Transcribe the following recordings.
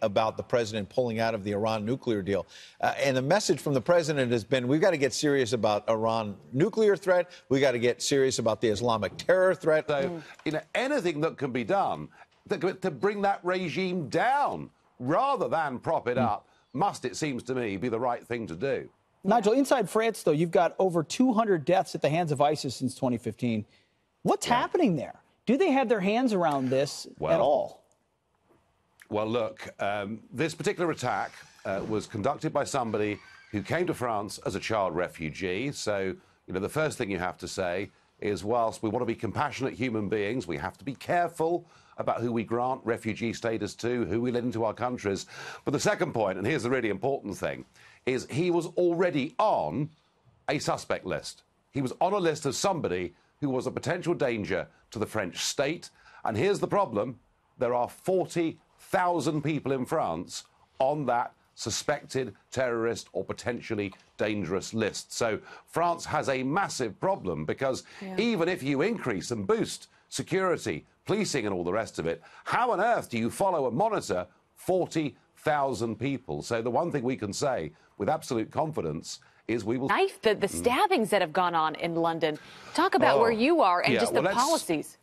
about the president pulling out of the Iran nuclear deal. And the message from the president has been, we've got to get serious about Iran nuclear threat. We got to get serious about the Islamic terror threat. So, anything that can be done to bring that regime down rather than prop it up must, it seems to me, be the right thing to do. Nigel, inside France, though, you've got over 200 deaths at the hands of ISIS since 2015. What's happening there? Do they have their hands around this at all? Well, look, this particular attack was conducted by somebody who came to France as a child refugee. So, the first thing you have to say is, whilst we want to be compassionate human beings, we have to be careful about who we grant refugee status to, who we let into our countries. But the second point, and here's the really important thing, is he was already on a suspect list. He was on a list of somebody who was a potential danger to the French state. And here's the problem. There are 40,000 people in France on that suspected terrorist or potentially dangerous list. So France has a massive problem because even if you increase and boost security, policing and all the rest of it, how on earth do you follow and monitor 40,000 people? So the one thing we can say with absolute confidence is we will... The stabbings that have gone on in London. Talk about where you are and just the policies.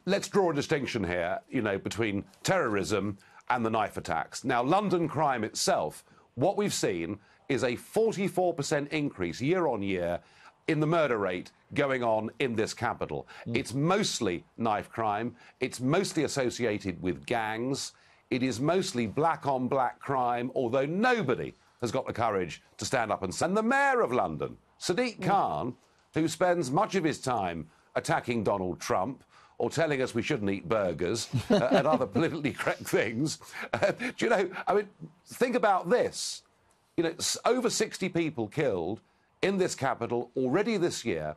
Let's draw a distinction here, between terrorism and the knife attacks. Now, London crime itself, what we've seen is a 44% increase year on year in the murder rate going on in this capital. It's mostly knife crime. It's mostly associated with gangs. It is mostly black-on-black crime, although nobody has got the courage to stand up and send the mayor of London, Sadiq Khan, who spends much of his time attacking Donald Trump or telling us we shouldn't eat burgers and other politically correct things. Think about this. Over 60 people killed in this capital already this year,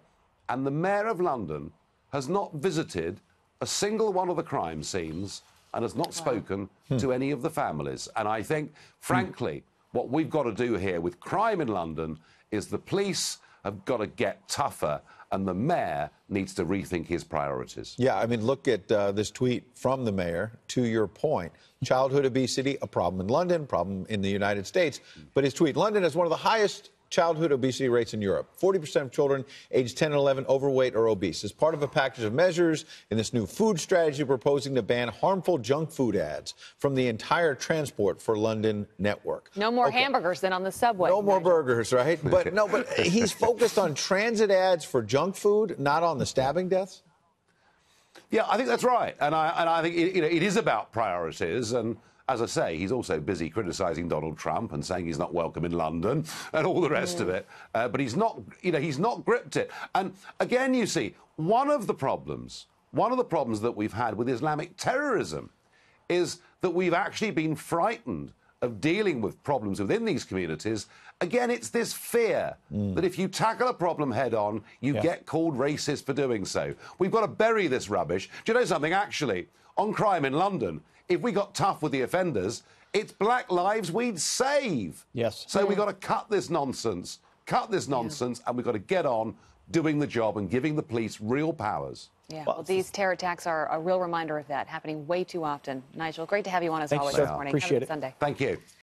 and the mayor of London has not visited a single one of the crime scenes and has not spoken to any of the families. And I think, frankly, what we've got to do here with crime in London is the police have got to get tougher and the mayor needs to rethink his priorities. Yeah, look at this tweet from the mayor. To your point, childhood obesity, a problem in London, problem in the United States. But his tweet, London has one of the highest childhood obesity rates in Europe. 40% of children aged 10 and 11 overweight or obese. As part of a package of measures in this new food strategy, proposing to ban harmful junk food ads from the entire Transport for London network. No more hamburgers than on the subway. No more burgers, right? But he's focused on transit ads for junk food, not on the stabbing deaths. Yeah, I think that's right. And I think it is about priorities. And as I say, he's also busy criticising Donald Trump and saying he's not welcome in London and all the rest of it. But he's not gripped it. And again, you see, one of the problems that we've had with Islamic terrorism is that we've actually been frightened of dealing with problems within these communities. Again, it's this fear that if you tackle a problem head on, you get called racist for doing so. We've got to bury this rubbish. Do you know something, actually, on crime in London, if we got tough with the offenders, it's black lives we'd save. Yes. So we've got to cut this nonsense, and we've got to get on doing the job and giving the police real powers. Yeah, well, these terror attacks are a real reminder of that, happening way too often. Nigel, great to have you on as always this morning. Appreciate it. Sunday. Thank you.